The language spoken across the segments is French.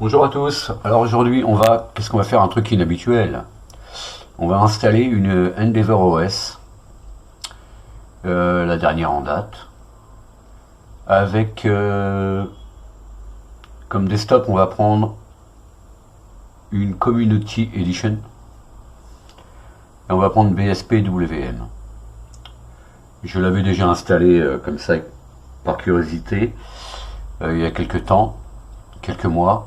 Bonjour à tous. Alors aujourd'hui, qu'est-ce qu'on va faire? Un truc inhabituel. On va installer une Endeavour OS, la dernière en date, avec comme desktop, on va prendre une Community Edition et on va prendre BSPWM. Je l'avais déjà installé comme ça par curiosité il y a quelques temps, quelques mois.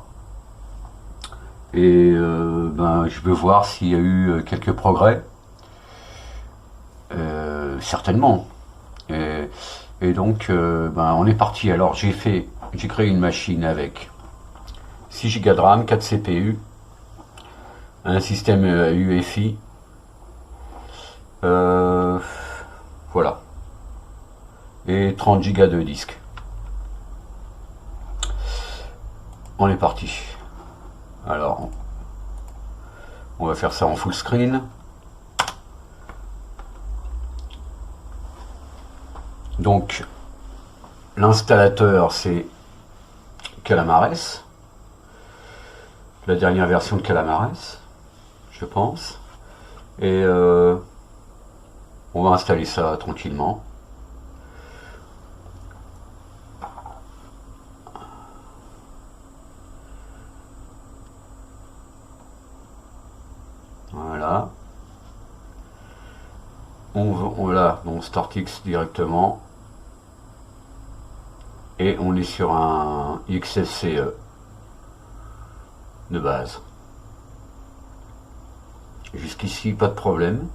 Et je veux voir s'il y a eu quelques progrès. Certainement. Et donc, on est parti. Alors, j'ai créé une machine avec 6 Go de RAM, 4 CPU, un système UEFI. Voilà. Et 30 Go de disque. On est parti. Alors, on va faire ça en full screen. Donc, l'installateur, c'est Calamares. La dernière version de Calamares, je pense. Et on va installer ça tranquillement. Voilà. Voilà, donc StartX directement. Et on est sur un XFCE de base. Jusqu'ici, pas de problème.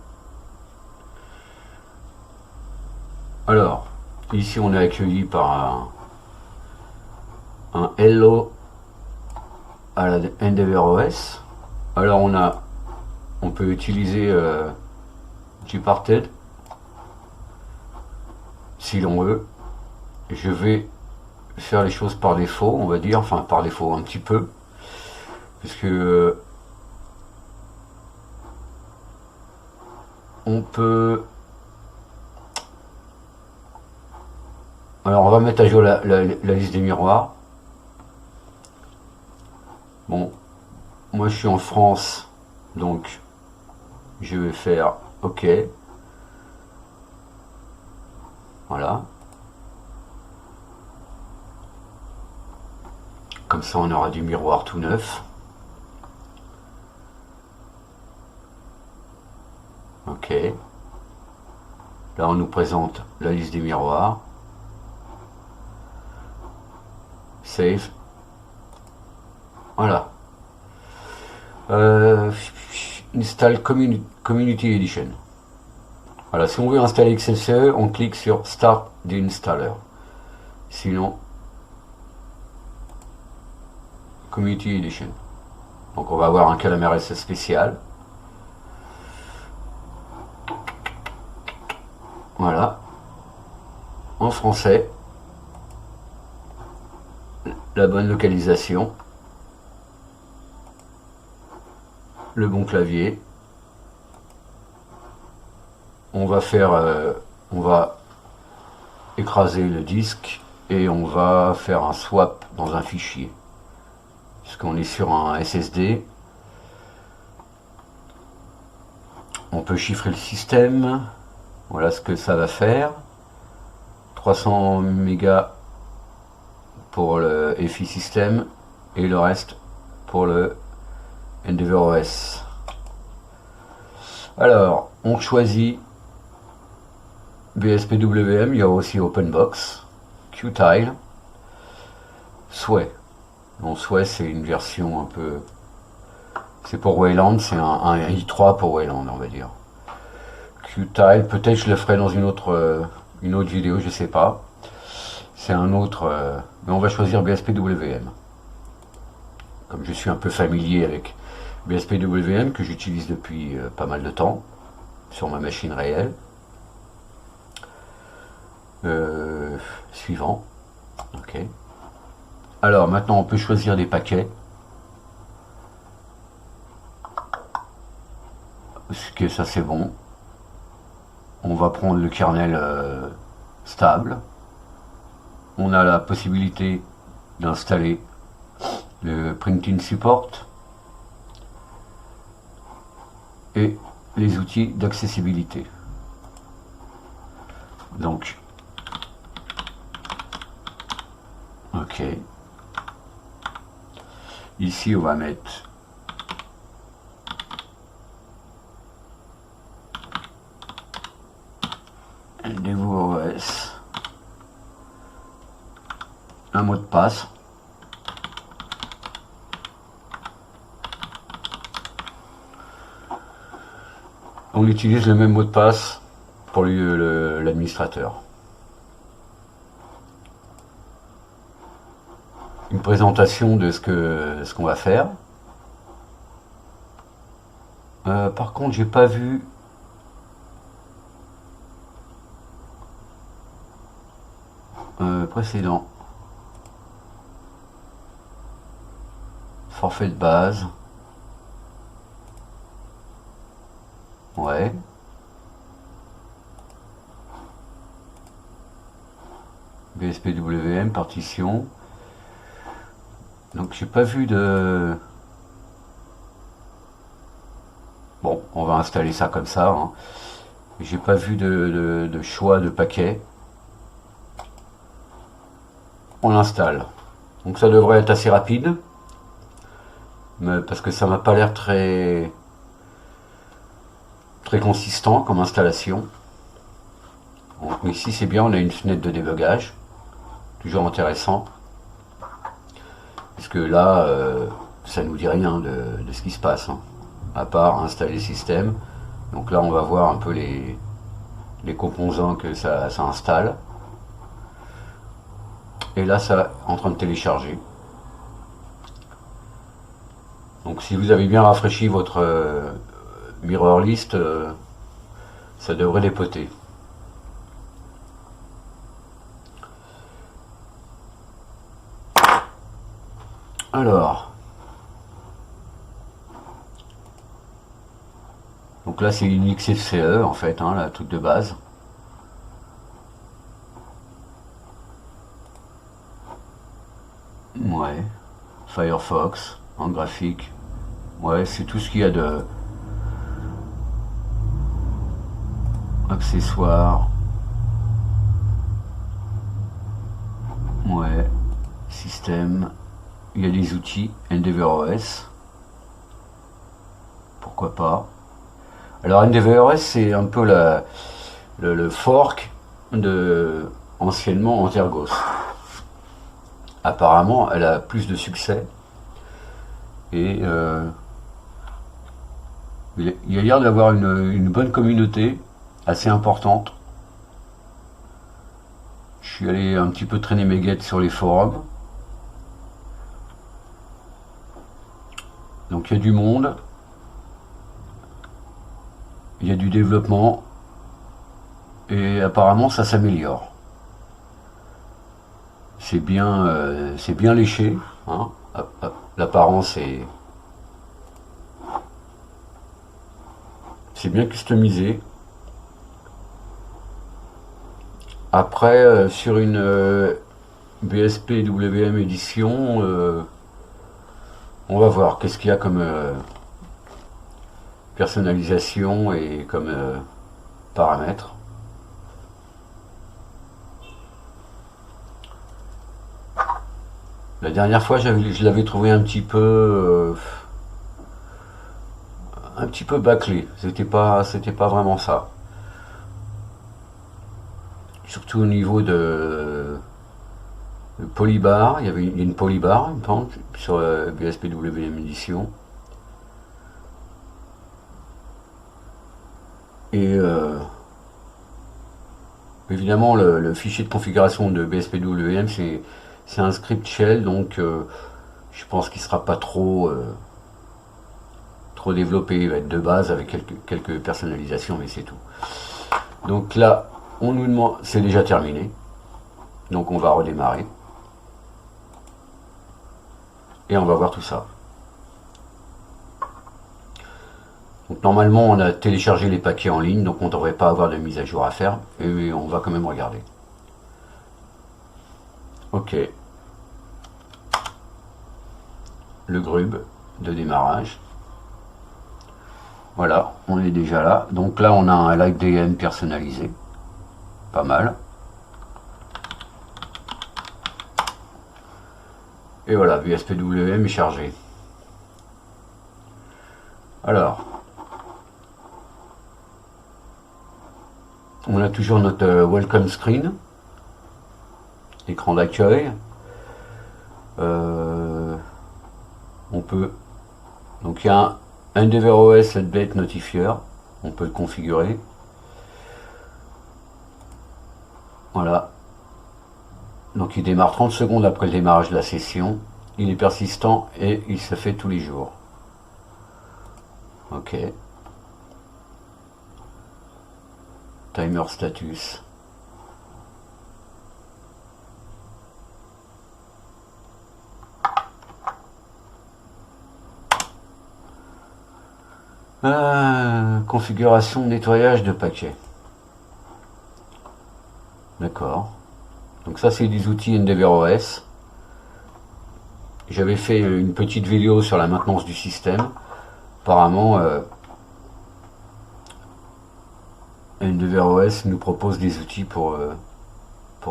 Alors, ici on est accueilli par un Hello à la Endeavour OS. Alors on peut utiliser Gparted si l'on veut. Je vais faire les choses par défaut, on va dire, enfin par défaut un petit peu, parce que on peut. Alors on va mettre à jour la liste des miroirs. Bon, moi je suis en France, donc je vais faire OK. Voilà. Comme ça on aura du miroir tout neuf. OK. Là on nous présente la liste des miroirs. Save. Voilà. Install Community Edition. Voilà, si on veut installer XFCE, on clique sur Start the Installer. Sinon, Community Edition. Donc on va avoir un Calamares spécial. Voilà. En français. La bonne localisation. Le bon clavier. On va écraser le disque et on va faire un swap dans un fichier. Puisqu'on est sur un SSD. On peut chiffrer le système. Voilà ce que ça va faire. 300 mégas pour le EFI système et le reste pour le Endeavour OS. Alors, on choisit BSPWM, il y a aussi OpenBox, Qtile, Sway. Bon, Sway c'est une version un peu. C'est pour Wayland, c'est un i3 pour Wayland, on va dire. Qtile, peut-être je le ferai dans une autre vidéo, je sais pas. C'est un autre. Mais on va choisir BSPWM. Comme je suis un peu familier avec BSPWM, que j'utilise depuis pas mal de temps, sur ma machine réelle. Suivant. Ok. Alors maintenant on peut choisir des paquets. Ce que ça c'est bon. On va prendre le kernel stable. On a la possibilité d'installer le printing support et les outils d'accessibilité. Donc, ok. Ici, on va mettre EndeavourOS, un mot de passe. On utilise le même mot de passe pour l'administrateur. Une présentation de ce qu'on va faire. Par contre, j'ai pas vu précédent. Forfait de base. Ouais. BSPWM, partition. Donc j'ai pas vu de... Bon, on va installer ça comme ça. Hein. J'ai pas vu de choix de paquet. On l'installe. Donc ça devrait être assez rapide. Mais parce que ça m'a pas l'air très consistant comme installation. Donc ici c'est bien, on a une fenêtre de débugage. Toujours intéressant. Puisque là, ça nous dit rien de ce qui se passe. Hein, à part installer le système. Donc là on va voir un peu les composants que ça installe. Et là ça est en train de télécharger. Donc si vous avez bien rafraîchi votre mirror list, ça devrait dépoter. Alors, donc là c'est une XFCE en fait, hein, la toute de base. Ouais, Firefox en graphique. Ouais, c'est tout ce qu'il y a de accessoires. Ouais, système. Il y a des outils EndeavourOS. Pourquoi pas. Alors EndeavourOS c'est un peu le fork de anciennement Antergos. Apparemment elle a plus de succès et il y a l'air d'avoir une bonne communauté assez importante. Je suis allé un petit peu traîner mes guettes sur les forums. Donc il y a du monde, il y a du développement et apparemment ça s'améliore. C'est bien léché, hein. L'apparence c'est bien customisé. Après sur une BSPWM édition, on va voir qu'est-ce qu'il y a comme personnalisation et comme paramètres. La dernière fois, je l'avais trouvé un petit peu bâclé. C'était pas vraiment ça. Surtout au niveau de polybar, il y a une polybar, je pense, sur BSPWM édition. Et évidemment, le fichier de configuration de BSPWM, c'est un script shell, donc je pense qu'il sera pas trop développé. Il va être de base avec quelques personnalisations, mais c'est tout. Donc là, on nous demande, c'est déjà terminé. Donc on va redémarrer. Et on va voir tout ça. Donc normalement on a téléchargé les paquets en ligne, donc on ne devrait pas avoir de mise à jour à faire, et on va quand même regarder. Ok. le grub de démarrage. Voilà, on est déjà là. Donc là, on a un LiveDM personnalisé. Pas mal. Et voilà, BSPWM est chargé. Alors, on a toujours notre welcome screen, écran d'accueil. On peut, donc il y a un EndeavourOS Update Notifier, on peut le configurer. Voilà. Donc il démarre 30 secondes après le démarrage de la session. Il est persistant et il se fait tous les jours. Ok. Timer status. Configuration nettoyage de paquets. D'accord. Donc ça c'est des outils EndeavourOS. J'avais fait une petite vidéo sur la maintenance du système. Apparemment, EndeavourOS nous propose des outils pour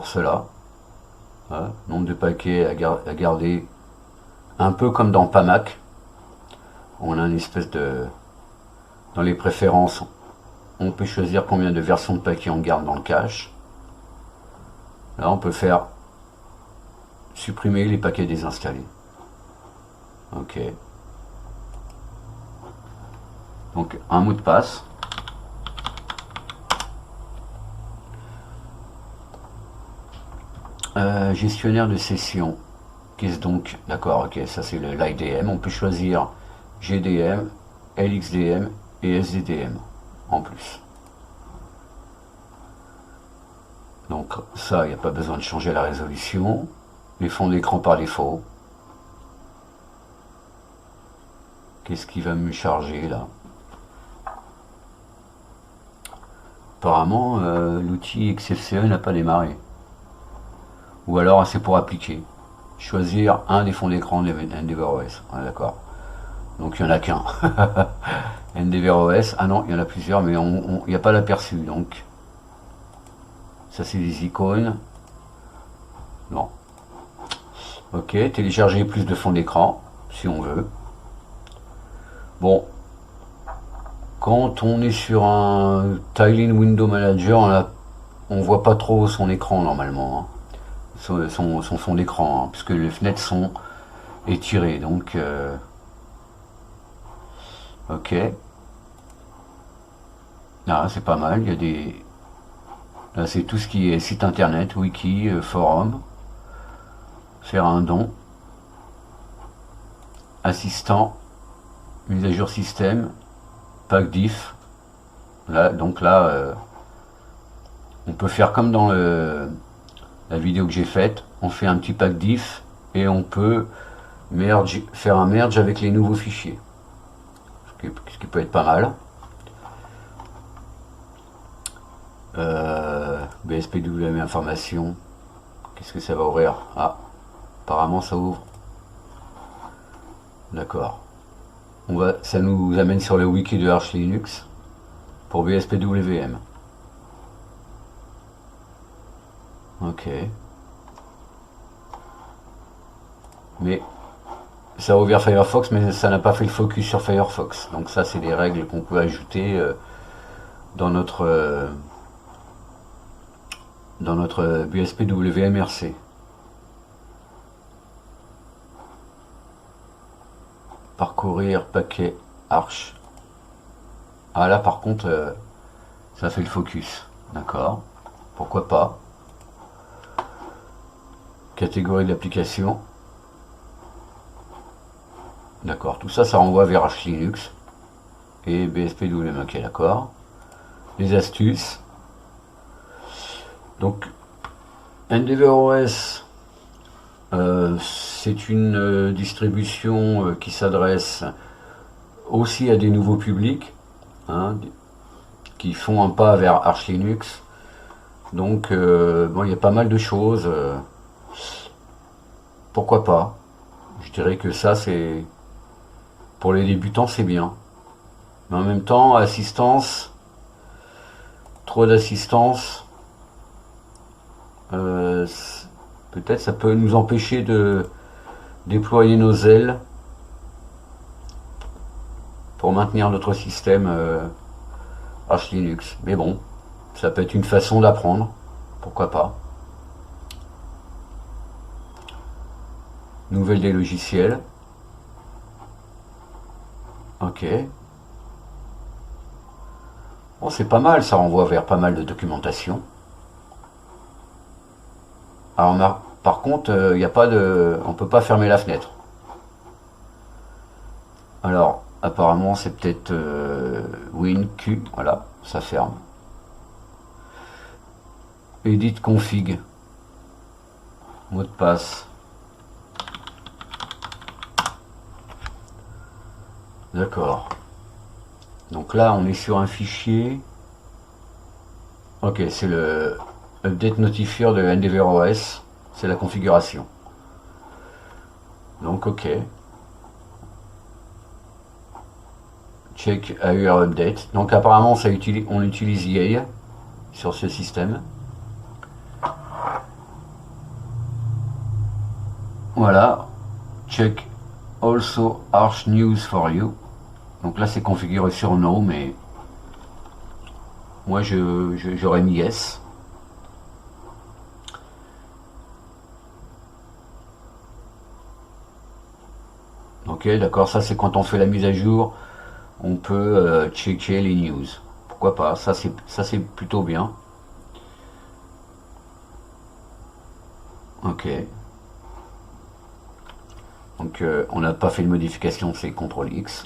cela. Voilà. Nombre de paquets à garder, un peu comme dans PAMAC. On a une espèce de... Dans les préférences, on peut choisir combien de versions de paquets on garde dans le cache. Là, on peut faire supprimer les paquets désinstallés. Ok. Donc, un mot de passe. Gestionnaire de session. Qu'est-ce donc? D'accord, ok, ça c'est le LiveDM. On peut choisir GDM, LXDM et SDDM en plus. Donc ça, il n'y a pas besoin de changer la résolution. Les fonds d'écran par défaut. Qu'est-ce qui va me charger là? Apparemment, l'outil XFCE n'a pas démarré. Ou alors c'est pour appliquer. Choisir un des fonds d'écran d'EndeavourOS. Ah, d'accord. Donc il n'y en a qu'un. EndeavourOS. Ah non, il y en a plusieurs, mais il n'y a pas l'aperçu. Donc ça c'est des icônes. Non. Ok, télécharger plus de fonds d'écran, si on veut. Bon. Quand on est sur un Tiling Window Manager, on voit pas trop son écran normalement. Hein. Son fond d'écran, hein, puisque les fenêtres sont étirées. Donc, ok. Là, c'est pas mal. Il y a des... Là, c'est tout ce qui est site internet, wiki, forum. Faire un don. Assistant. Mise à jour système. Pack diff. Là, donc là, on peut faire comme dans la vidéo que j'ai faite. On fait un petit pack diff et on peut faire un merge avec les nouveaux fichiers. Ce qui peut être pas mal. BSPWM information. Qu'est-ce que ça va ouvrir? Ah, apparemment ça ouvre. D'accord. Ça nous amène sur le wiki de Arch Linux pour BSPWM. Ok. Mais ça a ouvert Firefox, mais ça n'a pas fait le focus sur Firefox. Donc ça, c'est des règles qu'on peut ajouter dans notre BSPWM-RC. Parcourir paquet Arch. Ah là, par contre, ça fait le focus. D'accord. Pourquoi pas. Catégorie d'application. D'accord. Tout ça, ça renvoie vers Arch Linux et BSPWM. Ok, d'accord. Les astuces. Donc, EndeavourOS, c'est une distribution qui s'adresse aussi à des nouveaux publics, hein, qui font un pas vers Arch Linux. Donc, bon, il y a pas mal de choses. Pourquoi pas? Je dirais que ça, c'est pour les débutants, c'est bien. Mais en même temps, assistance, trop d'assistance, euh, peut-être ça peut nous empêcher de déployer nos ailes pour maintenir notre système Arch Linux. Mais bon, ça peut être une façon d'apprendre, pourquoi pas. Nouvelle des logiciels. Ok. Bon, c'est pas mal, ça renvoie vers pas mal de documentation. Alors, par contre, il y a pas de, on peut pas fermer la fenêtre. Alors, apparemment, c'est peut-être WinQ, voilà, ça ferme. Edit config, mot de passe. D'accord. Donc là, on est sur un fichier. Ok, c'est le update notifier de EndeavourOS. C'est la configuration. Donc ok. Check AUR update. Donc apparemment, on utilise Yale sur ce système. Voilà. Check also Arch News for you. Donc là, c'est configuré sur No, mais moi, j'aurais mis Yes. Ok, d'accord, ça c'est quand on fait la mise à jour, on peut checker les news. Pourquoi pas, ça c'est plutôt bien. Ok. Donc on n'a pas fait de modification, c'est CTRL X.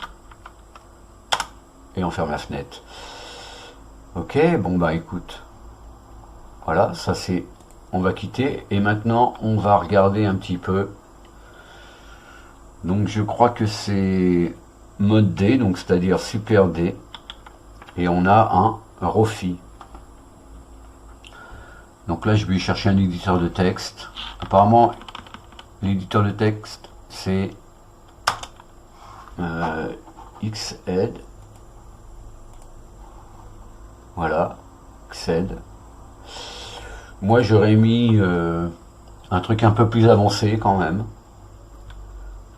Et on ferme la fenêtre. Ok, bon bah écoute. Voilà, ça c'est... On va quitter. Et maintenant, on va regarder un petit peu. Donc je crois que c'est mode D, donc c'est-à-dire super D. Et on a un Rofi. Donc là, je vais chercher un éditeur de texte. Apparemment, l'éditeur de texte, c'est Xed. Voilà, Xed. Moi, j'aurais mis un truc un peu plus avancé quand même.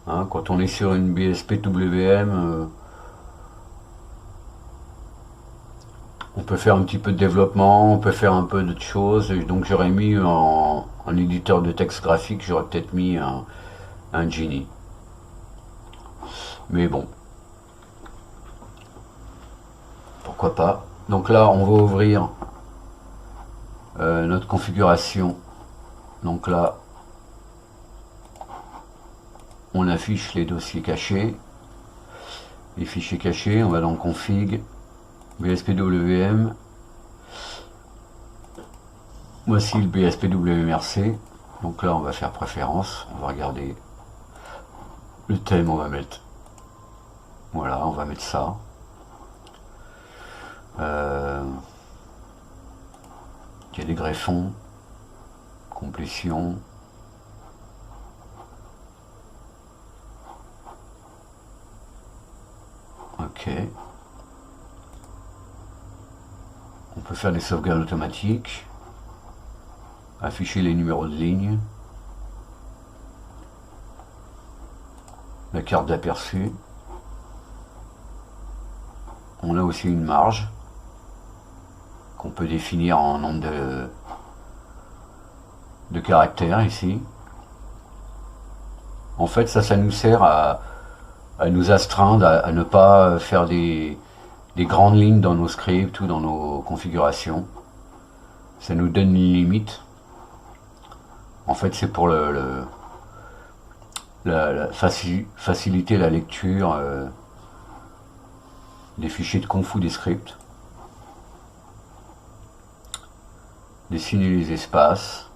Hein, quand on est sur une BSPWM, on peut faire un petit peu de développement, on peut faire un peu d'autres choses. Donc j'aurais mis en éditeur de texte graphique, j'aurais peut-être mis un Genie. Mais bon, pourquoi pas. Donc là, on va ouvrir notre configuration. Donc là, on affiche les dossiers cachés, les fichiers cachés. On va dans config, BSPWM. Voici le BSPWMRC. Donc là, on va faire préférence. On va regarder le thème. On va mettre, voilà, on va mettre ça. Il y a des greffons, complétion. Ok. On peut faire des sauvegardes automatiques. Afficher les numéros de ligne. La carte d'aperçu. On a aussi une marge qu'on peut définir en nombre de caractères ici. En fait, ça nous sert à nous astreindre, à ne pas faire des grandes lignes dans nos scripts ou dans nos configurations. Ça nous donne une limite. En fait, c'est pour faciliter la lecture des fichiers de conf ou des scripts. Dessiner les espaces.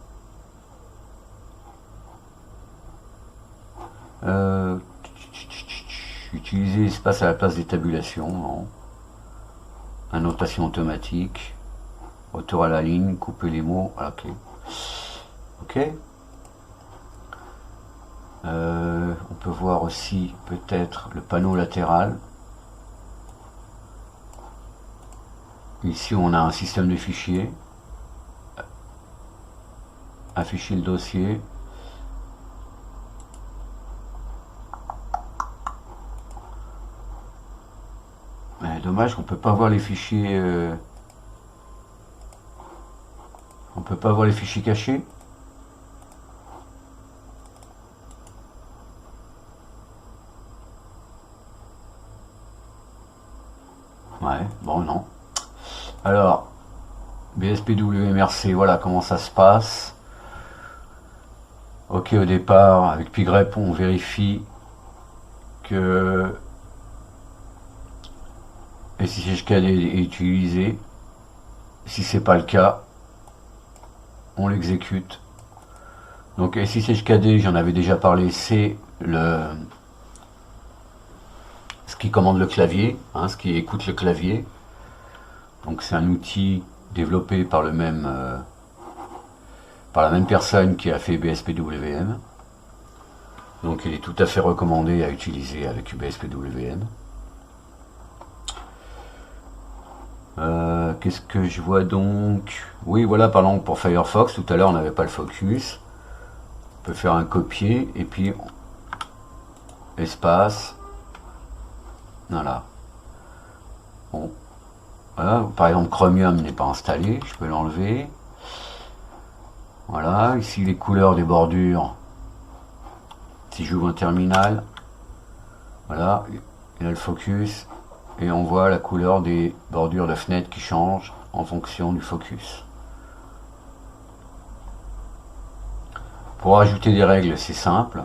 Utiliser l'espace à la place des tabulations. Non. Annotation automatique. Auteur à la ligne. Couper les mots. Ok. Ok. On peut peut voir aussi peut-être le panneau latéral. Ici, on a un système de fichiers. Afficher le dossier. Mais dommage qu'on peut pas voir les fichiers. On peut pas voir les fichiers cachés. Ouais, bon non. Alors, BSPWMRC, voilà comment ça se passe. Ok, au départ, avec pigrep, on vérifie que SSHKD est utilisé. Si c'est pas le cas, on l'exécute. Donc SSHKD, j'en avais déjà parlé, c'est ce qui commande le clavier, hein, ce qui écoute le clavier. Donc c'est un outil développé par la même personne qui a fait BSPWM. Donc il est tout à fait recommandé à utiliser avec BSPWM. Qu'est-ce que je vois donc? Oui, voilà, par exemple pour Firefox, tout à l'heure on n'avait pas le focus. On peut faire un copier et puis espace. Voilà. Bon. Voilà. Par exemple, Chromium n'est pas installé, je peux l'enlever. Voilà, ici les couleurs des bordures. Si j'ouvre un terminal, voilà, il y a le focus et on voit la couleur des bordures de fenêtre qui changent en fonction du focus. Pour ajouter des règles, c'est simple.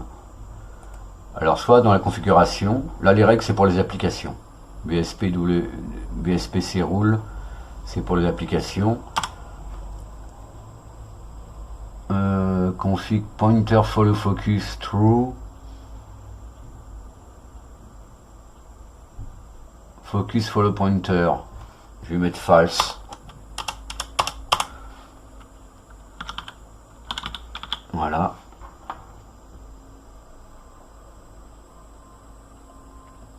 Alors soit dans la configuration, là les règles c'est pour les applications. BSPC rule, c'est pour les applications. Config pointer follow focus true. Focus follow pointer. Je vais mettre false. Voilà.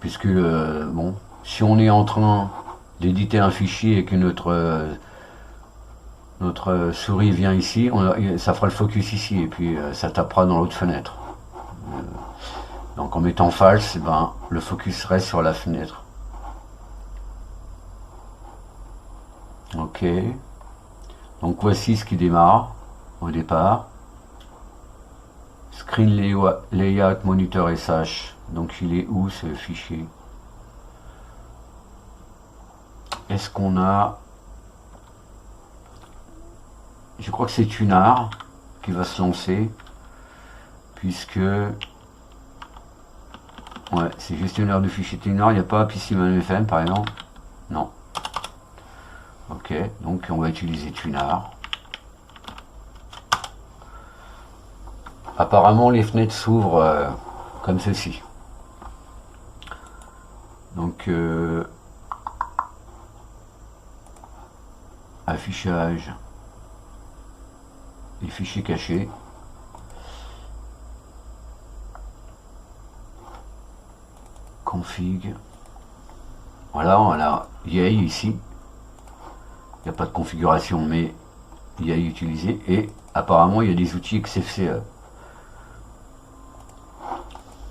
Puisque bon, si on est en train d'éditer un fichier et que notre souris vient ici, ça fera le focus ici et puis ça tapera dans l'autre fenêtre. Donc en mettant false, ben, le focus reste sur la fenêtre. Ok. Donc voici ce qui démarre au départ. Screen layout monitor SH. Donc il est où ce fichier? Est-ce qu'on a... Je crois que c'est Tunar qui va se lancer. Puisque... Ouais, c'est gestionnaire de fichiers Tunar. Il n'y a pas PCMFM par exemple? Non. Ok, donc on va utiliser Tunar. Apparemment les fenêtres s'ouvrent comme ceci. Donc affichage et fichiers cachés. Config. Voilà, on a Yay ici. Il n'y a pas de configuration, mais Yay utilisé. Et apparemment, il y a des outils XFCE.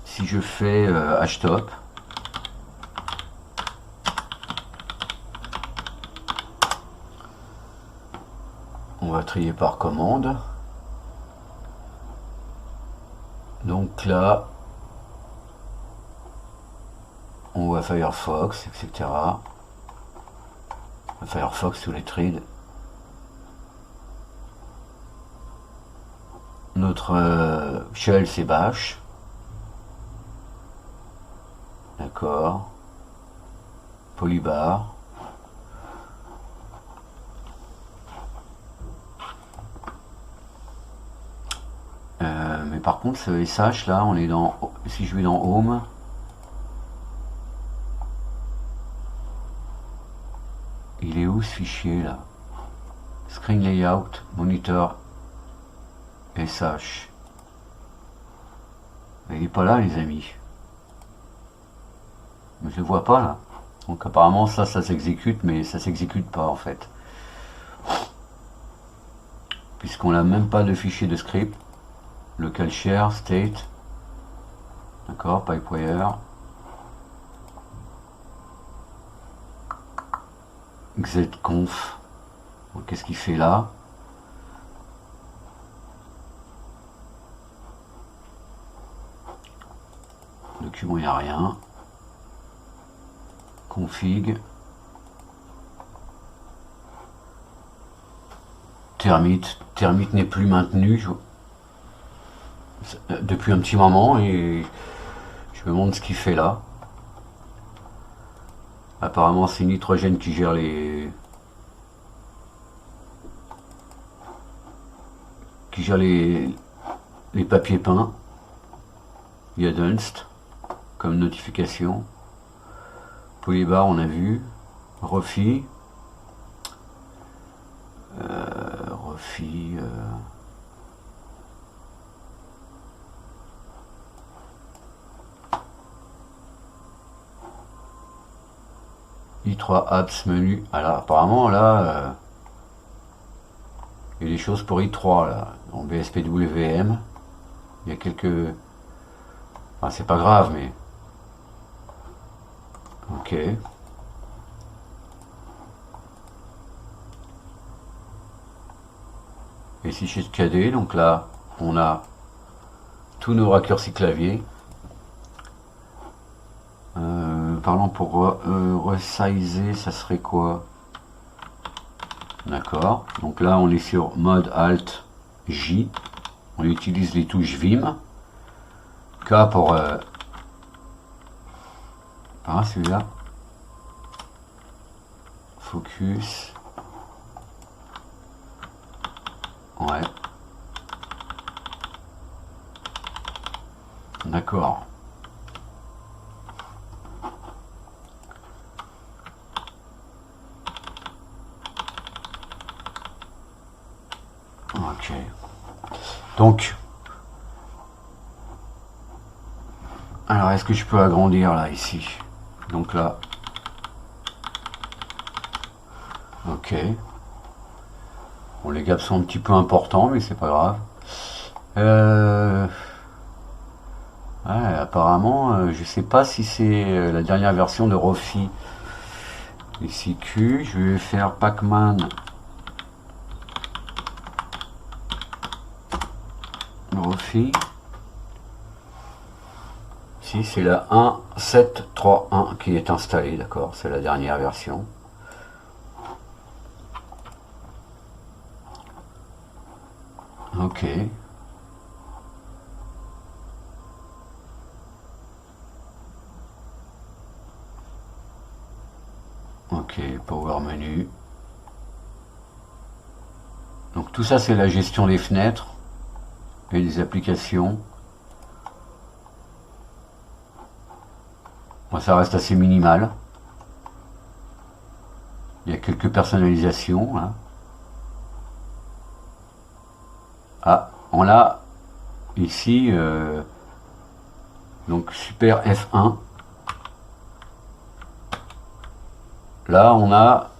Si je fais htop, on va trier par commande. Donc là, on voit Firefox, etc. Firefox sous les threads. Notre shell c'est bash. D'accord. Polybar. Mais par contre ce SH là, on est dans... Si je vais dans Home, il est où ce fichier là? Screen layout, monitor, SH. Il n'est pas là, les amis. Mais je le vois pas là. Donc apparemment ça s'exécute, mais ça s'exécute pas en fait. Puisqu'on n'a même pas de fichier de script. Local share, state. D'accord, pipewire. Xconf. Qu'est-ce qu'il fait là? Document, il n'y a rien. Config. Termite. Termite n'est plus maintenu depuis un petit moment et je me demande ce qu'il fait là. Apparemment c'est Nitrogène qui gère les papiers peints. Il y a Dunst comme notification. Polybar on a vu. Rofi. i3 apps menu. Alors apparemment là il y a des choses pour i3 là. En BSPWM. Il y a quelques. Enfin c'est pas grave mais. Ok. Et si chez KD, donc là on a tous nos raccourcis clavier. Parlons pour resizer, ça serait quoi? D'accord. Donc là, on est sur mode Alt J. On utilise les touches Vim. K pour celui-là. Focus. Ouais. D'accord. Ok. Donc, alors est-ce que je peux agrandir là ici? Donc là, ok. Bon, les gaps sont un petit peu importants, mais c'est pas grave. Ouais, apparemment, je sais pas si c'est la dernière version de Rofi. Ici Q, je vais faire Pacman. Rofi. Si c'est la 1.7.3.1 qui est installée, d'accord, c'est la dernière version. Ok. Ok, Power Menu. Donc tout ça c'est la gestion des fenêtres et des applications. Bon, ça reste assez minimal. Il y a quelques personnalisations. Hein. Ah, on a ici donc Super F1. Là, on a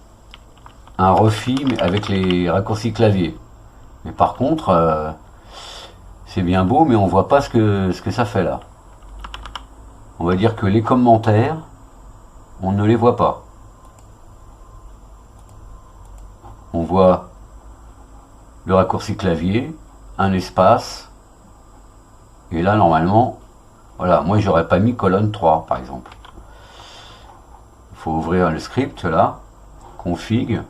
un Rofi mais avec les raccourcis clavier. Mais par contre, c'est bien beau, mais on voit pas ce que ça fait là. On va dire que les commentaires, on ne les voit pas. On voit le raccourci clavier, un espace, et là normalement, voilà, moi j'aurais pas mis colonne 3 par exemple. Il faut ouvrir le script là, config.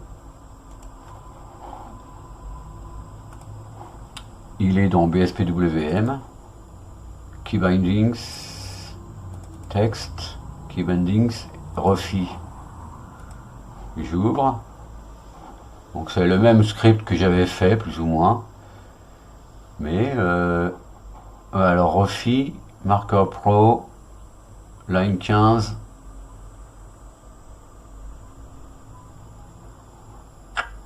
Il est dans BSPWM, key bindings, text, key bindings, Rofi. J'ouvre. Donc c'est le même script que j'avais fait plus ou moins. Mais alors Rofi, Marker Pro, line 15.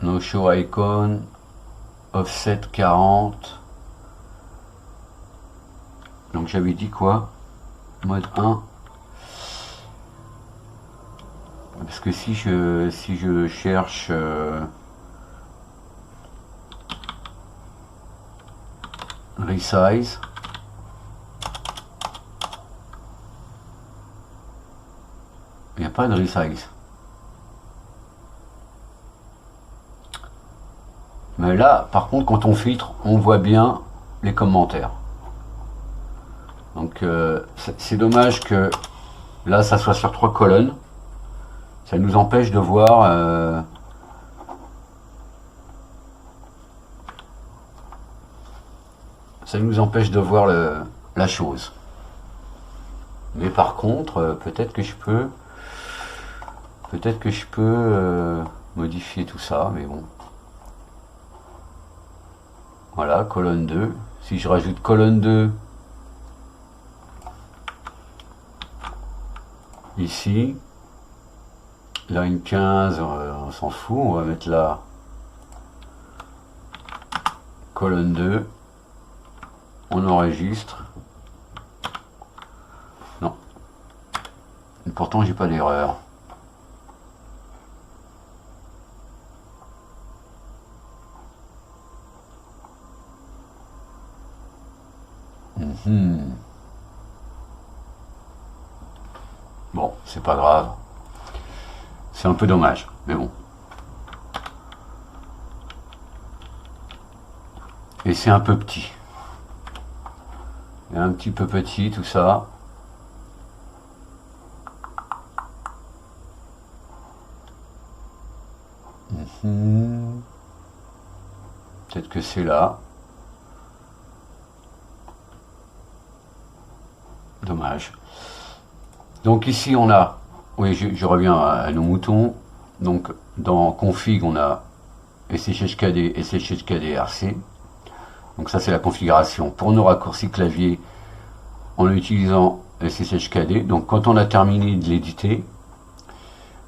No show icon, offset 40. Donc j'avais dit quoi? Mode 1. Parce que si je cherche resize, il n'y a pas de resize. Mais là, par contre, quand on filtre, on voit bien les commentaires. Donc c'est dommage que là, ça soit sur 3 colonnes. Ça nous empêche de voir la chose. Mais par contre, peut-être que je peux modifier tout ça, mais bon. Voilà, colonne 2. Si je rajoute colonne 2 ici, line 15, on s'en fout, on va mettre là colonne 2, on enregistre. Non. Et pourtant j'ai pas d'erreur. Bon, c'est pas grave. C'est un peu dommage, mais bon. Et c'est un peu petit. Et un petit peu petit tout ça. Peut-être que c'est là. Dommage. Donc ici on a, oui je reviens à nos moutons, donc dans config on a SSHKD, SSHKD RC, donc ça c'est la configuration pour nos raccourcis clavier en utilisant SSHKD. Donc quand on a terminé de l'éditer,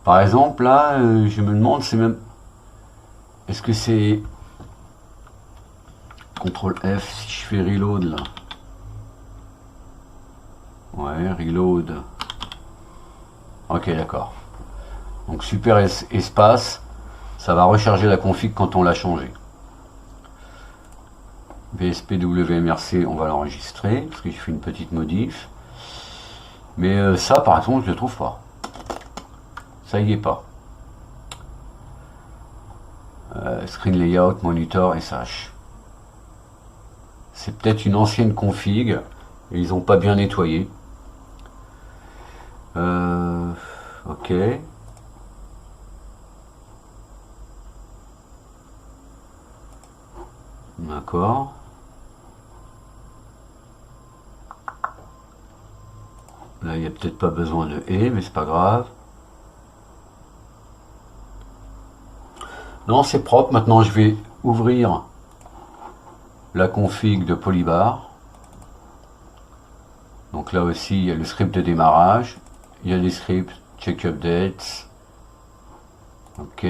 par exemple là je me demande, c'est même, est-ce que c'est CTRL F si je fais reload là? Ouais, reload. Ok, d'accord. Donc super espace, ça va recharger la config quand on l'a changé. VSPWMRC, on va l'enregistrer, parce que j'ai fait une petite modif. Mais ça, par exemple, je ne le trouve pas. Ça y est pas. Screen Layout, Monitor, SH. C'est peut-être une ancienne config, et ils n'ont pas bien nettoyé. Ok. D'accord. Là, il n'y a peut-être pas besoin de et, mais c'est pas grave. Non, c'est propre. Maintenant, je vais ouvrir la config de Polybar. Donc là aussi, il y a le script de démarrage. Il y a les scripts, check updates. Ok.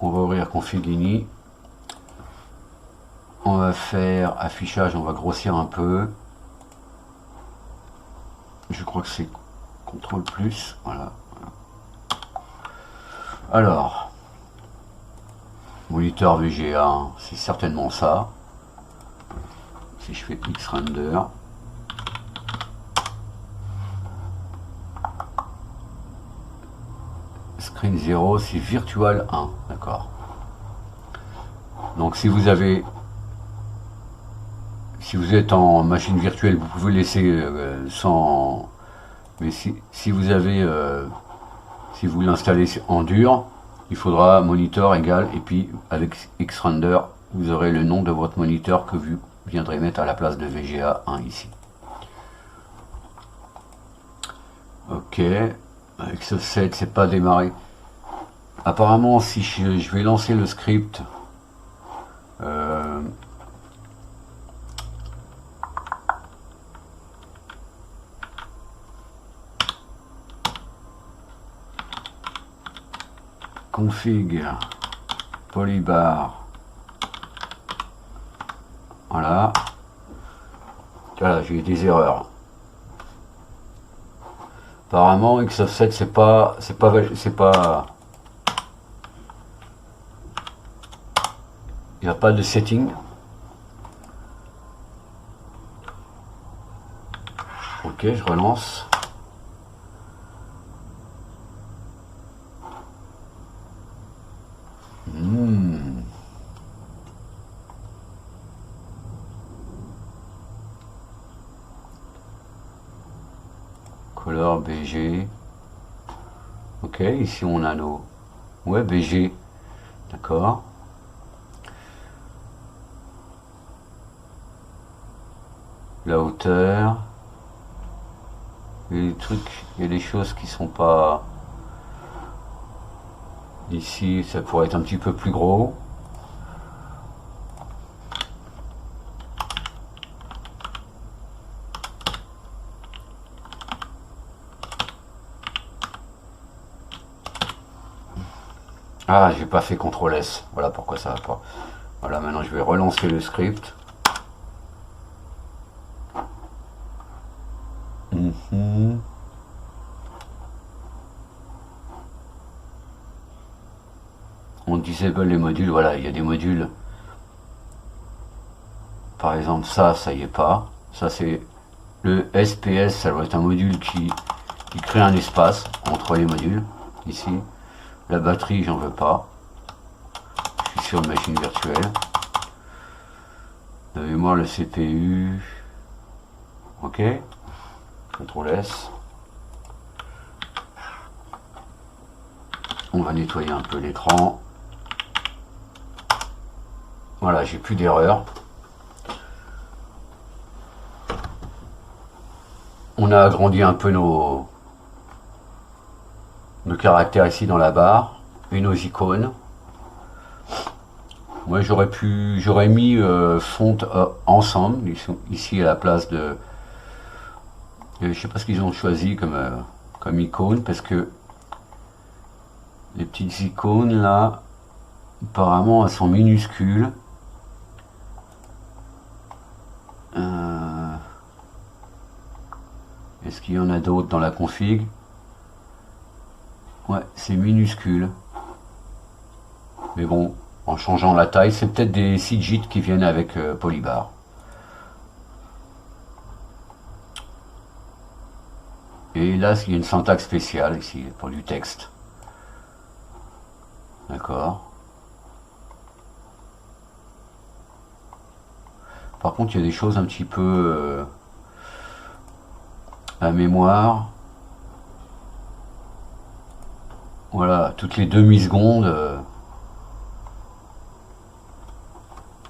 On va ouvrir config ini. On va faire affichage, on va grossir un peu. Je crois que c'est CTRL plus. Voilà. Alors, moniteur VGA, hein, c'est certainement ça. Si je fais Xrender. Screen 0, c'est Virtual 1. D'accord. Donc si vous êtes en machine virtuelle, vous pouvez laisser sans. Mais si vous l'installez en dur, il faudra monitor égal, et puis avec Xrender, vous aurez le nom de votre moniteur que vous viendrez mettre à la place de VGA 1 ici. Ok. Avec ce set, c'est pas démarré. Apparemment, si je vais lancer le script. Config Polybar, voilà. Voilà, j'ai eu des erreurs. Apparemment, Xoffset, c'est pas, il n'y a pas de setting. Ok, je relance. Color BG. Ok, ici on a nos... Ouais, BG. D'accord. La hauteur. Il y a des trucs, il y a des choses qui sont pas... Ici, ça pourrait être un petit peu plus gros. Ah, j'ai pas fait CTRL S. Voilà pourquoi ça va pas. Voilà, maintenant je vais relancer le script. On disable les modules. Voilà, il y a des modules. Par exemple, ça y est pas. Ça c'est le SPS. Ça doit être un module qui crée un espace entre les modules. Ici, la batterie, j'en veux pas. Je suis sur une machine virtuelle. La mémoire, le CPU. Ok. CTRL S. On va nettoyer un peu l'écran. Voilà, j'ai plus d'erreur. On a agrandi un peu nos caractères ici dans la barre et nos icônes. Moi j'aurais mis font ensemble ici à la place de... Je sais pas ce qu'ils ont choisi comme icône parce que les petites icônes là, apparemment elles sont minuscules. Est-ce qu'il y en a d'autres dans la config? Ouais, c'est minuscule. Mais bon, en changeant la taille, c'est peut-être des Sigit qui viennent avec Polybar. Et là, il y a une syntaxe spéciale ici pour du texte. D'accord. Par contre, il y a des choses un petit peu... la mémoire. Voilà, toutes les demi-secondes.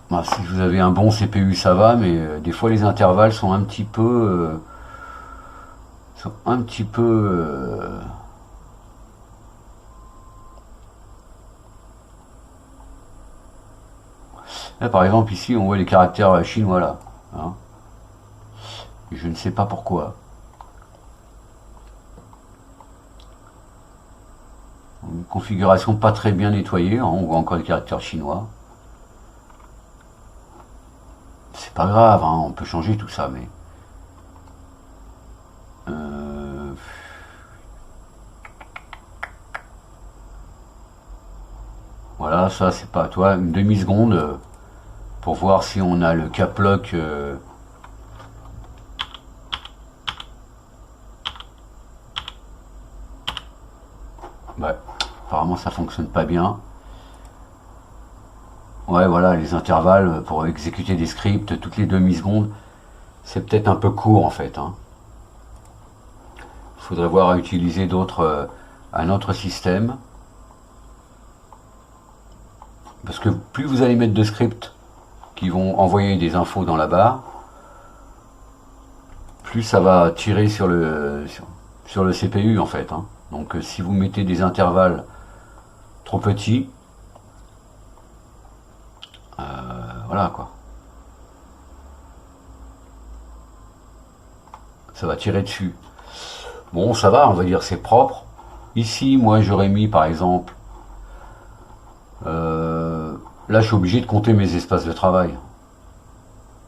Bah, si vous avez un bon CPU, ça va, mais des fois les intervalles sont un petit peu... Là, par exemple, ici, on voit les caractères chinois, là. Hein. Je ne sais pas pourquoi. Une configuration pas très bien nettoyée, hein, on voit encore les caractères chinois. C'est pas grave, hein, on peut changer tout ça, mais... Voilà, ça c'est pas toi, une demi-seconde pour voir si on a le cap lock. Ouais, apparemment ça fonctionne pas bien. Ouais, voilà, les intervalles pour exécuter des scripts toutes les demi-secondes, c'est peut-être un peu court en fait. Hein. Il faudrait voir à utiliser un autre système. Parce que plus vous allez mettre de scripts qui vont envoyer des infos dans la barre, plus ça va tirer sur le CPU en fait. Hein. Donc si vous mettez des intervalles trop petits, voilà quoi. Ça va tirer dessus. Bon, ça va, on va dire c'est propre. Ici, moi j'aurais mis par exemple... là, je suis obligé de compter mes espaces de travail.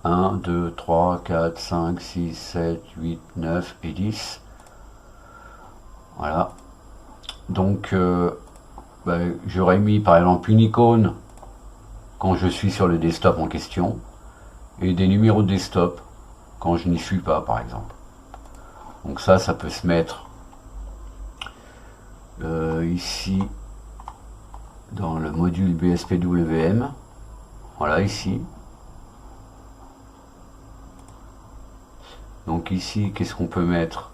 1, 2, 3, 4, 5, 6, 7, 8, 9 et 10. Voilà. Donc, j'aurais mis par exemple une icône quand je suis sur le desktop en question et des numéros de desktop quand je n'y suis pas, par exemple. Donc ça peut se mettre ici dans le module BSPWM. Voilà, ici. Donc ici, qu'est-ce qu'on peut mettre?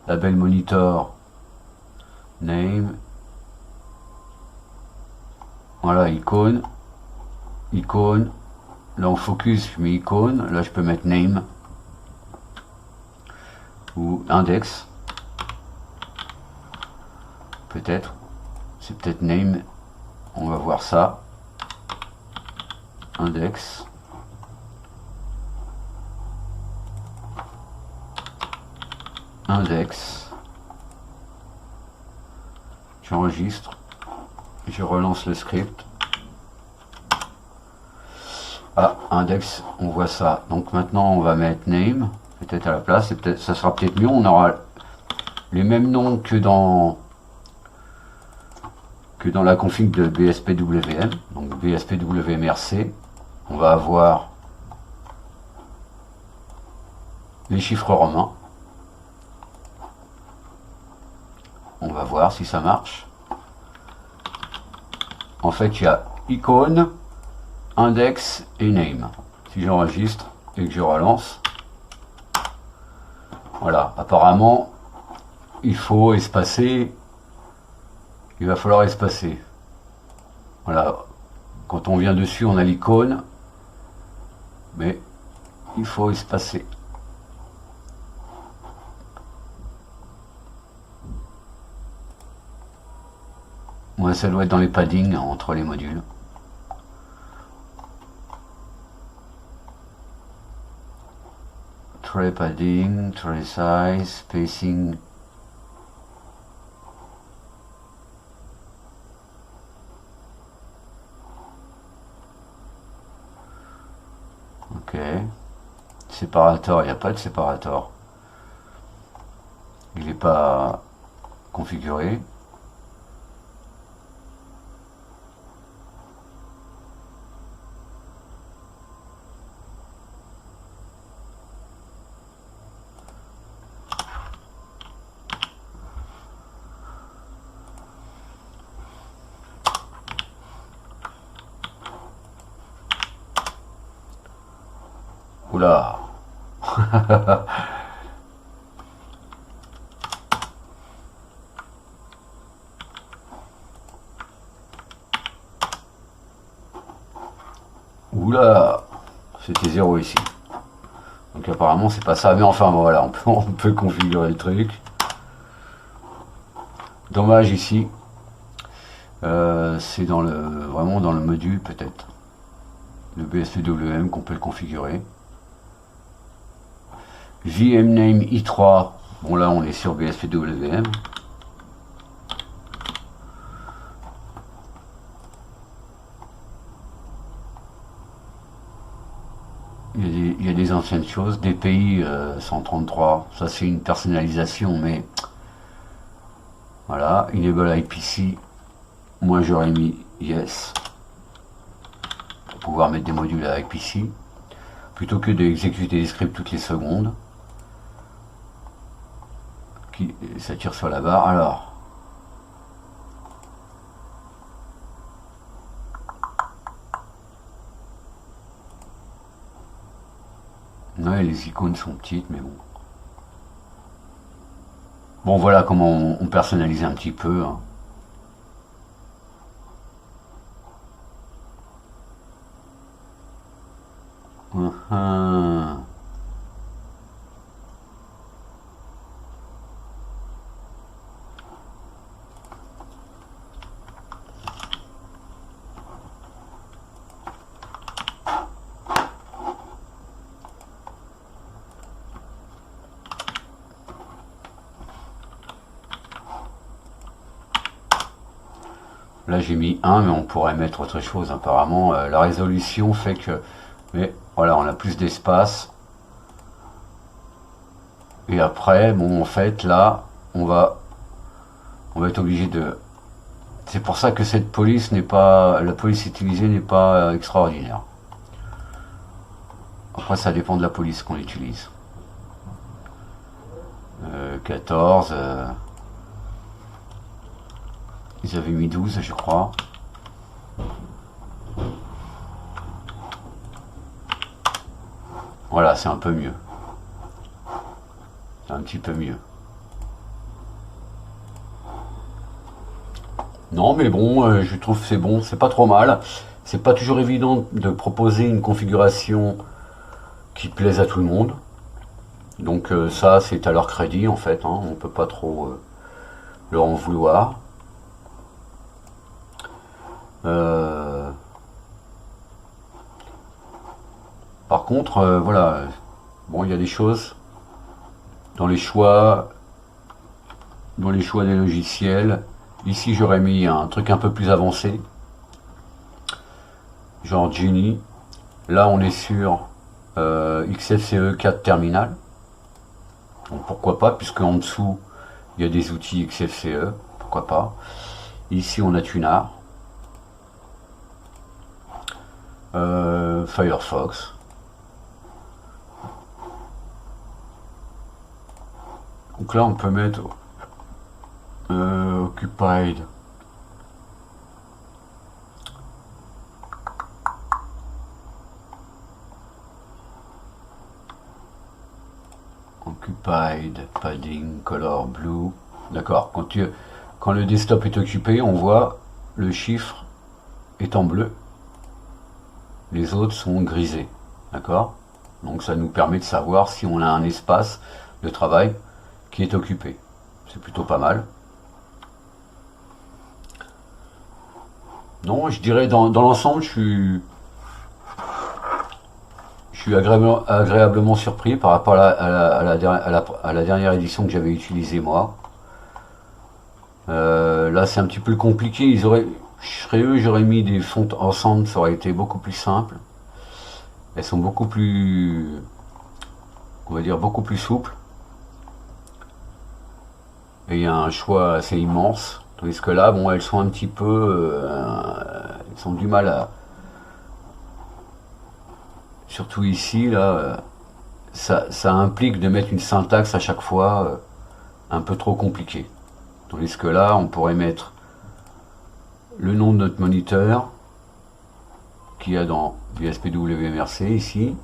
Label monitor, name. Voilà, icône. Icône. Là en focus, je mets icône. Là je peux mettre name. Ou index. Peut-être. C'est peut-être name. On va voir ça. Index. Index. J'enregistre. Je relance le script. Ah, index, on voit ça. Donc maintenant on va mettre name, peut-être à la place, et peut-être ça sera peut-être mieux. On aura les mêmes noms que dans la config de BSPWM. Donc BSPWMRC. On va avoir les chiffres romains. On va voir si ça marche. En fait, il y a icône, index et name. Si j'enregistre et que je relance, voilà, apparemment il faut espacer, il va falloir espacer. Voilà, quand on vient dessus on a l'icône, mais il faut espacer. Ouais, ça doit être dans les paddings entre les modules. Tray padding, tray size, spacing. Ok. Séparateur, il n'y a pas de séparateur. Il n'est pas configuré. Oula. Oula. C'était 0 ici. Donc apparemment c'est pas ça. Mais enfin bon, voilà, on peut configurer le truc. Dommage ici. C'est vraiment dans le module peut-être. Le BSPWM qu'on peut le configurer. VMName i3, bon là on est sur BSPWM. Il y a des anciennes choses, DPI 133, ça c'est une personnalisation, mais voilà, Enable IPC, moi j'aurais mis Yes, pour pouvoir mettre des modules à IPC, plutôt que d'exécuter des scripts toutes les secondes. Ça tire sur la barre. Alors, ouais, les icônes sont petites, mais bon. Bon, voilà comment on personnalise un petit peu. Hein. Là j'ai mis 1, mais on pourrait mettre autre chose. Apparemment la résolution fait que... Mais Voilà, on a plus d'espace. Et après, bon, en fait, là, on va être obligé de... C'est pour ça que cette police n'est pas... La police utilisée n'est pas extraordinaire. Après, ça dépend de la police qu'on utilise. 14... ils avaient mis 12, je crois. Voilà, c'est un peu mieux. C'est un petit peu mieux. Non, mais bon, je trouve que c'est bon, c'est pas trop mal. C'est pas toujours évident de proposer une configuration qui plaise à tout le monde. Donc ça, c'est à leur crédit en fait. Hein. On peut pas trop leur en vouloir. Euh, Par contre, voilà. Bon, il y a des choses dans les choix, des logiciels. Ici, j'aurais mis un truc un peu plus avancé, genre Genie. Là, on est sur XFCE 4 Terminal. Donc pourquoi pas, puisque en dessous, il y a des outils XFCE. Pourquoi pas. Ici, on a Tunar. Firefox. Donc là, on peut mettre Occupied. Occupied, padding, color blue. D'accord. Quand le desktop est occupé, on voit le chiffre est en bleu. Les autres sont grisés. D'accord. Donc ça nous permet de savoir si on a un espace de travail qui est occupé. C'est plutôt pas mal. Non, je dirais dans l'ensemble, je suis agréablement surpris par rapport à la dernière édition que j'avais utilisée moi. Là, c'est un petit peu compliqué. J'aurais mis des fontes ensemble, ça aurait été beaucoup plus simple. Elles sont beaucoup plus, on va dire, beaucoup plus souples. Et il y a un choix assez immense. Tandis que là, bon, elles sont un petit peu, elles ont du mal à, surtout ici, là, ça implique de mettre une syntaxe à chaque fois un peu trop compliquée. Tandis que là, on pourrait mettre le nom de notre moniteur qu'il y a dans BSPWMRC ici,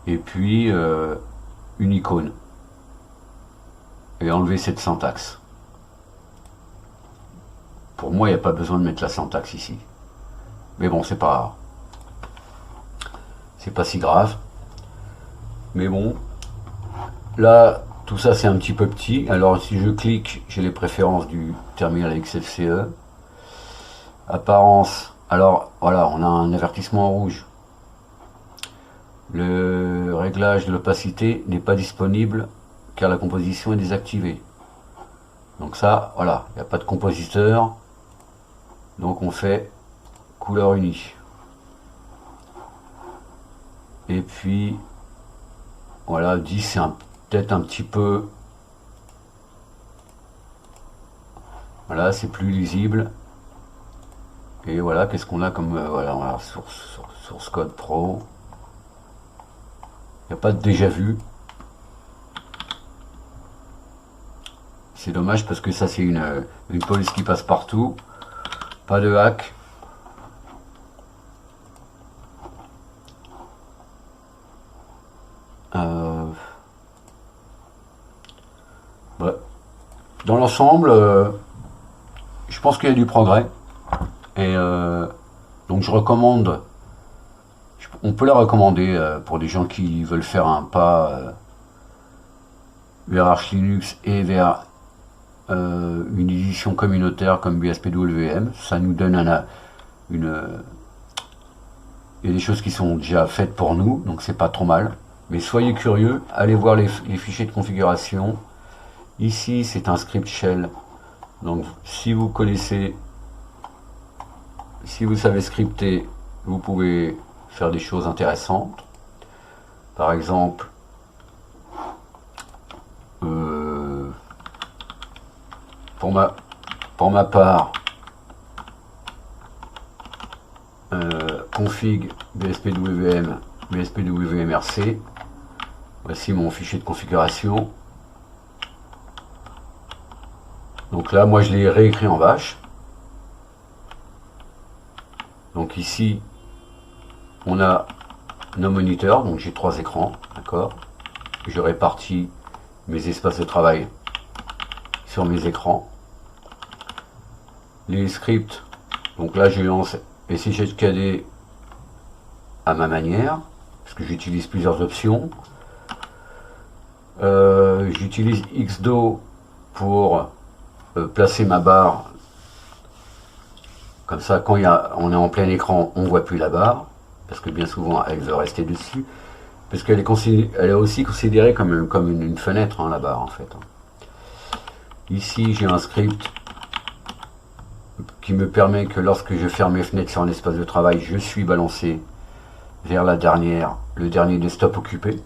et puis une icône, et enlever cette syntaxe. Pour moi, il n'y a pas besoin de mettre la syntaxe ici. Mais bon, c'est pas si grave. Mais bon, là, tout ça c'est un petit peu petit. Alors si je clique, j'ai les préférences du terminal XFCE. Apparence. Alors voilà, on a un avertissement rouge. Le réglage de l'opacité n'est pas disponible car la composition est désactivée. Donc ça, voilà, il n'y a pas de compositeur. Donc on fait couleur unie. Et puis voilà, 10 c'est peut-être un petit peu, voilà, c'est plus lisible. Et voilà, qu'est-ce qu'on a comme voilà, source code pro. Il n'y a pas de déjà vu. C'est dommage parce que ça c'est une police qui passe partout. Pas de hack. Ouais. Dans l'ensemble, je pense qu'il y a du progrès. Et donc je recommande, on peut la recommander pour des gens qui veulent faire un pas vers Arch Linux et vers une édition communautaire comme BSPWM. Ça nous donne il y a des choses qui sont déjà faites pour nous, donc c'est pas trop mal. Mais soyez curieux, allez voir les fichiers de configuration. Ici, c'est un script shell. Donc, si vous savez scripter, vous pouvez faire des choses intéressantes. Par exemple, pour ma part, config bspwm bspwmrc. Voici mon fichier de configuration. Donc là, moi je l'ai réécrit en bash. Donc ici, on a nos moniteurs, donc j'ai 3 écrans, d'accord. Je répartis mes espaces de travail sur mes écrans. Les scripts, donc là je lance SHKD à ma manière, parce que j'utilise plusieurs options. J'utilise Xdo pour placer ma barre, comme ça quand on est en plein écran, on ne voit plus la barre, parce que bien souvent elle veut rester dessus, parce qu'elle est aussi considérée comme une fenêtre, hein, la barre en fait. Ici j'ai un script qui me permet que lorsque je ferme mes fenêtres sur un espace de travail, je suis balancé vers le dernier desktop occupé.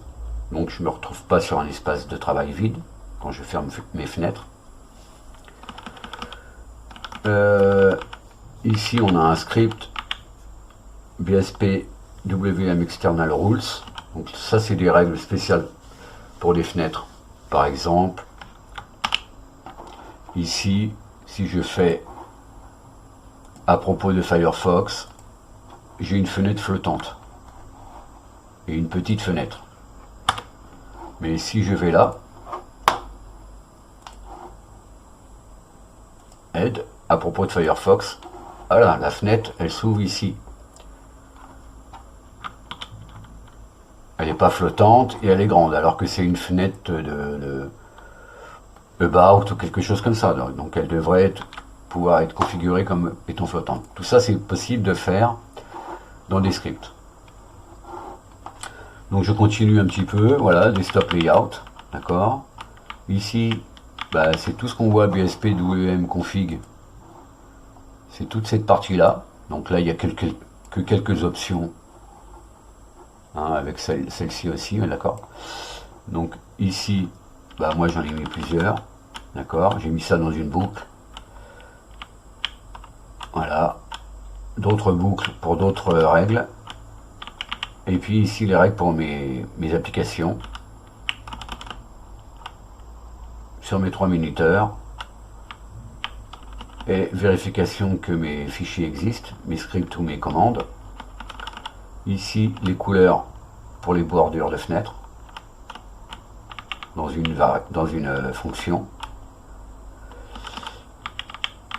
Donc je ne me retrouve pas sur un espace de travail vide quand je ferme mes fenêtres. Ici on a un script BSPWM External Rules. Donc ça c'est des règles spéciales pour les fenêtres. Par exemple, ici, si je fais à propos de Firefox, j'ai une fenêtre flottante et une petite fenêtre. Mais si je vais là, aide, à propos de Firefox, voilà, la fenêtre, elle s'ouvre ici. Elle n'est pas flottante et elle est grande, alors que c'est une fenêtre de About ou quelque chose comme ça. Donc elle devrait pouvoir être configurée comme étant flottante. Tout ça, c'est possible de faire dans des scripts. Donc je continue un petit peu, voilà, desktop layout, d'accord. Ici, bah, c'est tout ce qu'on voit bspwm config. C'est toute cette partie-là. Donc là, il y a que quelques options. Hein, avec celle-ci aussi, d'accord. Donc ici, bah, moi j'en ai mis plusieurs, d'accord. J'ai mis ça dans une boucle. Voilà. D'autres boucles pour d'autres règles. Et puis ici les règles pour mes applications. Sur mes 3 minuteurs. Et vérification que mes fichiers existent, mes scripts ou mes commandes. Ici les couleurs pour les bordures de fenêtres. Dans une fonction.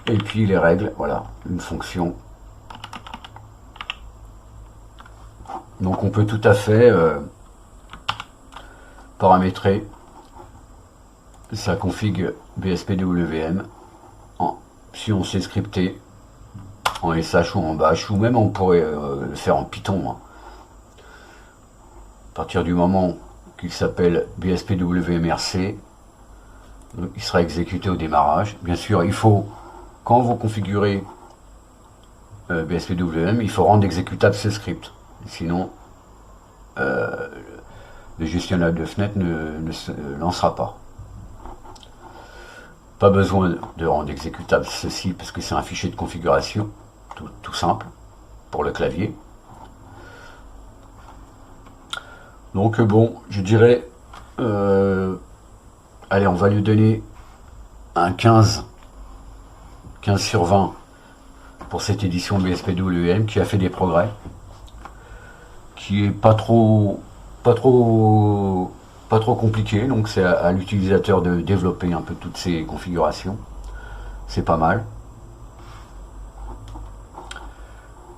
Et puis les règles, voilà, une fonction. Donc on peut tout à fait paramétrer sa config BSPWM si on sait scripter en SH ou en Bash, ou même on pourrait le faire en Python. Hein. À partir du moment qu'il s'appelle BSPWMRC, il sera exécuté au démarrage. Bien sûr, il faut, quand vous configurez BSPWM, il faut rendre exécutable ce script. Sinon, le gestionnaire de fenêtre ne se lancera pas. Pas besoin de rendre exécutable ceci parce que c'est un fichier de configuration tout simple pour le clavier. Donc bon, je dirais, allez, on va lui donner un 15 sur 20 pour cette édition BSPWM qui a fait des progrès, qui est pas trop compliqué, donc c'est à l'utilisateur de développer un peu toutes ces configurations. C'est pas mal.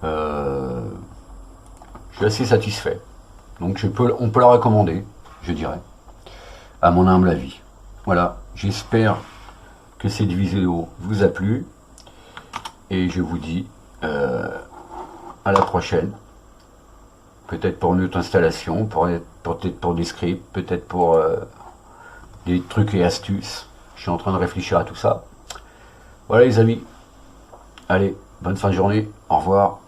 Je suis assez satisfait. Donc on peut la recommander, je dirais, à mon humble avis. Voilà, j'espère que cette vidéo vous a plu. Et je vous dis à la prochaine. Peut-être pour une autre installation, peut-être pour des scripts, peut-être pour des trucs et astuces. Je suis en train de réfléchir à tout ça. Voilà les amis. Allez, bonne fin de journée. Au revoir.